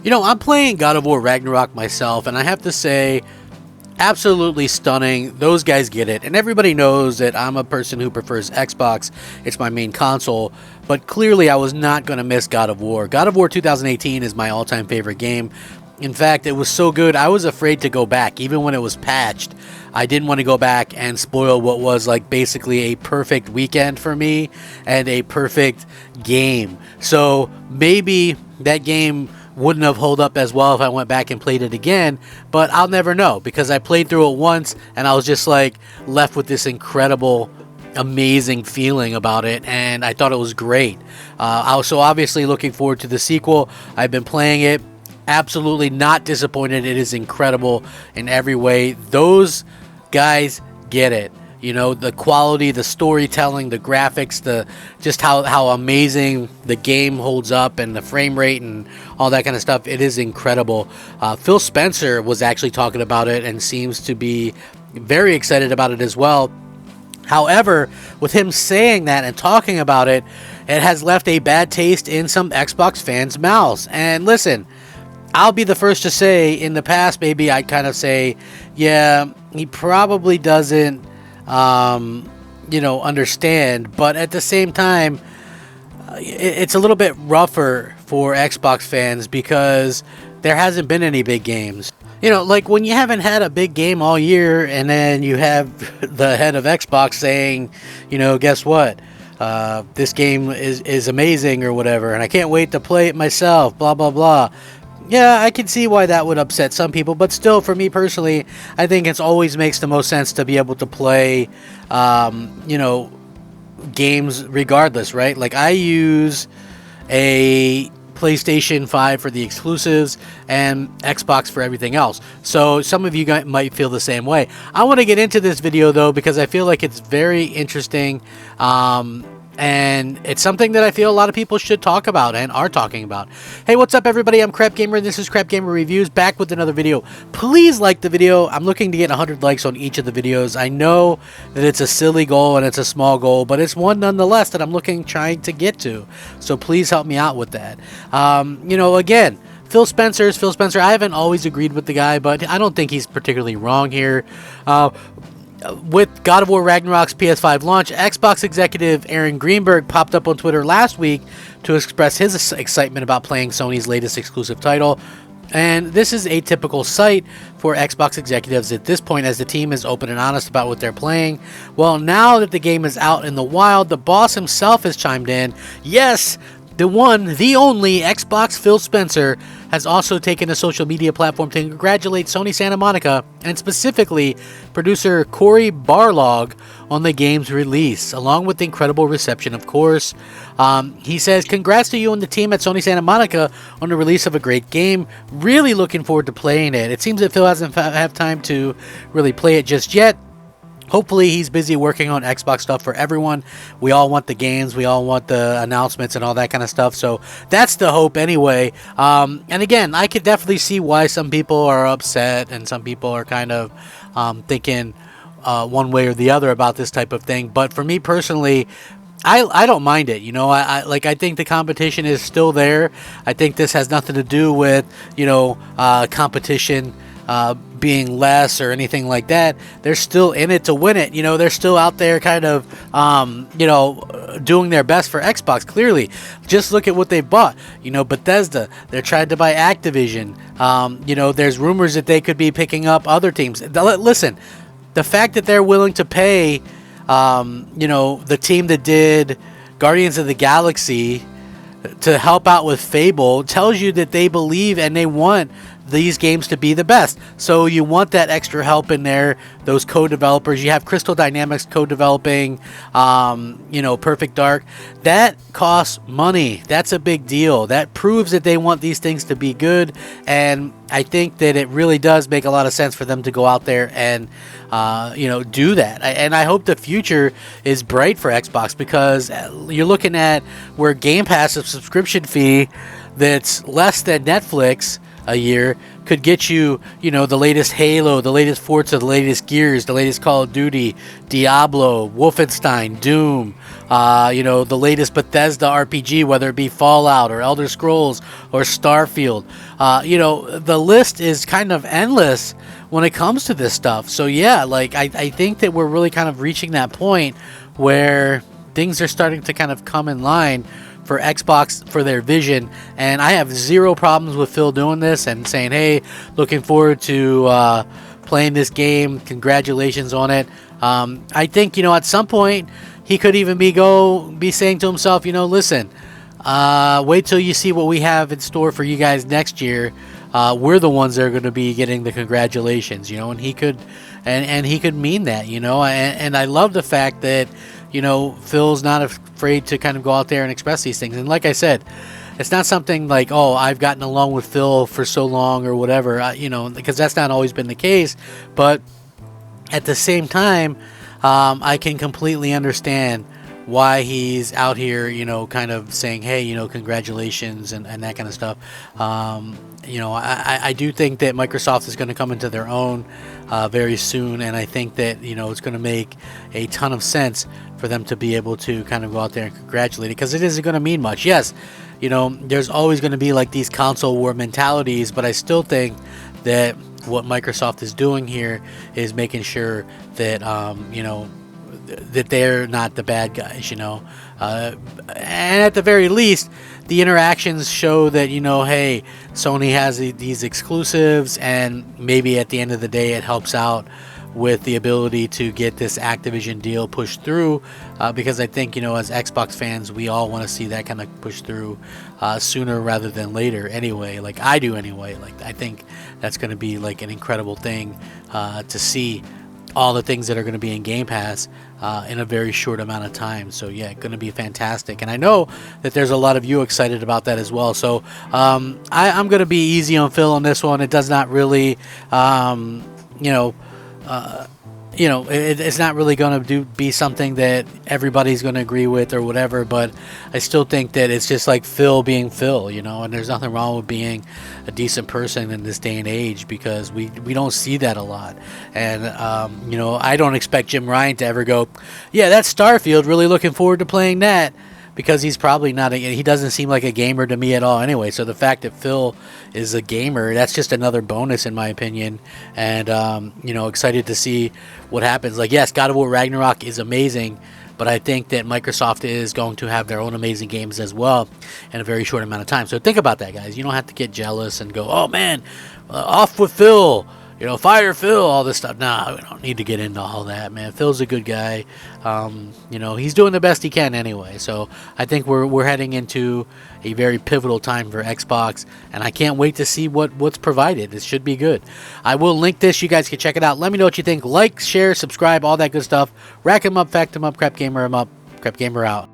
You know, I'm playing God of War Ragnarok myself, and I have to say, absolutely stunning. Those guys get it, and everybody knows that I'm a person who prefers Xbox. It's my main console, but clearly I was not going to miss God of War. God of War 2018 is my all-time favorite game. In fact, it was so good, I was afraid to go back, even when it was patched. I didn't want to go back and spoil what was like basically a perfect weekend for me and a perfect game. So maybe that game wouldn't have held up as well if I went back and played it again, but I'll never know because I played through it once and I was just like left with this incredible, amazing feeling about it, and I thought it was great. I was so obviously looking forward to the sequel. I've been playing it, absolutely not disappointed. It is incredible in every way. Those guys get it. You know, the quality, the storytelling, the graphics, the just how amazing the game holds up, and the frame rate and all that kind of stuff. It is incredible. Phil Spencer was actually talking about it and seems to be very excited about it as well. However, with him saying that and talking about it, it has left a bad taste in some Xbox fans' mouths. And listen, I'll be the first to say, in the past, maybe I'd kind of say, yeah, he probably doesn't understand, but at the same time, it's a little bit rougher for Xbox fans because there hasn't been any big games. You know, like when you haven't had a big game all year, and then you have the head of Xbox saying, you know, guess what? This game is amazing or whatever, and I can't wait to play it myself, blah, blah, blah. Yeah, I can see why that would upset some people, but still, for me personally, I think it always makes the most sense to be able to play, games regardless, right? Like, I use a PlayStation 5 for the exclusives and Xbox for everything else. So some of you guys might feel the same way. I want to get into this video, though, because I feel like it's very interesting, and it's something that I feel a lot of people should talk about and are talking about. Hey, what's up, everybody? I'm Crap Gamer, and this is Crap Gamer Reviews, back with another video. Please like the video. I'm looking to get 100 likes on each of the videos. I know that it's a silly goal and it's a small goal, but it's one nonetheless that I'm trying to get to. So please help me out with that. Again, Phil Spencer. I haven't always agreed with the guy, but I don't think he's particularly wrong here. With God of War Ragnarok's PS5 launch, Xbox executive Aaron Greenberg popped up on Twitter last week to express his excitement about playing Sony's latest exclusive title. And this is a typical sight for Xbox executives at this point, as the team is open and honest about what they're playing. Well, now that the game is out in the wild, the boss himself has chimed in. Yes, the one, the only Xbox Phil Spencer has also taken a social media platform to congratulate Sony Santa Monica, and specifically producer Cory Barlog, on the game's release, along with the incredible reception, of course. He says, "Congrats to you and the team at Sony Santa Monica on the release of a great game. Really looking forward to playing it. It seems that Phil hasn't had time to really play it just yet. Hopefully he's busy working on Xbox stuff for everyone. We all want the games. We all want the announcements and all that kind of stuff. So that's the hope anyway. And again, I could definitely see why some people are upset and some people are kind of thinking one way or the other about this type of thing. But for me personally, I don't mind it. You know, I think the competition is still there. I think this has nothing to do with, competition being less or anything like that. They're still in it to win it. You know, they're still out there kind of, doing their best for Xbox. Clearly, just look at what they bought. You know, Bethesda, they're trying to buy Activision. There's rumors that they could be picking up other teams. Listen, the fact that they're willing to pay, the team that did Guardians of the Galaxy to help out with Fable tells you that they believe and they want these games to be the best. So you want that extra help in there, those co-developers. You have Crystal Dynamics co-developing, Perfect Dark. That costs money. That's a big deal. That proves that they want these things to be good, and I think that it really does make a lot of sense for them to go out there and, do that. And I hope the future is bright for Xbox, because you're looking at where Game Pass, a subscription fee that's less than Netflix, a year could get you, the latest Halo, the latest Forza, the latest Gears, the latest Call of Duty, Diablo, Wolfenstein, Doom, the latest Bethesda RPG, whether it be Fallout or Elder Scrolls or Starfield. The list is kind of endless when it comes to this stuff. So yeah, like I think that we're really kind of reaching that point where things are starting to kind of come in line for Xbox, for their vision, and I have zero problems with Phil doing this and saying, hey, looking forward to playing this game, congratulations on it. I think, at some point he could even be saying to himself, listen, wait till you see what we have in store for you guys next year. We're the ones that are going to be getting the congratulations, and he could mean that, and I love the fact that Phil's not afraid to kind of go out there and express these things. And like I said, it's not something like, oh, I've gotten along with Phil for so long or whatever, because that's not always been the case. But at the same time, I can completely understand why he's out here, kind of saying, hey, congratulations and that kind of stuff. I do think that Microsoft is going to come into their own very soon, and I think that, it's going to make a ton of sense for them to be able to kind of go out there and congratulate it, because it isn't going to mean much. Yes, there's always going to be like these console war mentalities, but I still think that what Microsoft is doing here is making sure that, that they're not the bad guys, and at the very least, the interactions show that, hey, Sony has these exclusives, and maybe at the end of the day it helps out with the ability to get this Activision deal pushed through, because I think, as Xbox fans, we all want to see that kind of push through sooner rather than later anyway. Like I do anyway. Like I think that's going to be like an incredible thing to see all the things that are going to be in Game Pass in a very short amount of time. So yeah, going to be fantastic, and I know that there's a lot of you excited about that as well. So I'm going to be easy on Phil on this one. It does not really it's not really going to be something that everybody's going to agree with or whatever, but I still think that it's just like Phil being Phil, and there's nothing wrong with being a decent person in this day and age, because we don't see that a lot. And I don't expect Jim Ryan to ever go, yeah, that's Starfield, really looking forward to playing that, because he's probably not he doesn't seem like a gamer to me at all anyway. So the fact that Phil is a gamer, that's just another bonus in my opinion. And excited to see what happens. Like, yes, God of War Ragnarok is amazing, but I think that Microsoft is going to have their own amazing games as well in a very short amount of time. So think about that, guys. You don't have to get jealous and go, oh man, off with Phil, fire Phil, all this stuff. Nah, we don't need to get into all that, man. Phil's a good guy. He's doing the best he can anyway. So I think we're heading into a very pivotal time for Xbox, and I can't wait to see what's provided. It should be good. I will link this. You guys can check it out. Let me know what you think. Like, share, subscribe, all that good stuff. Rack 'em up, fact 'em up, crap gamer 'em up, crap gamer out.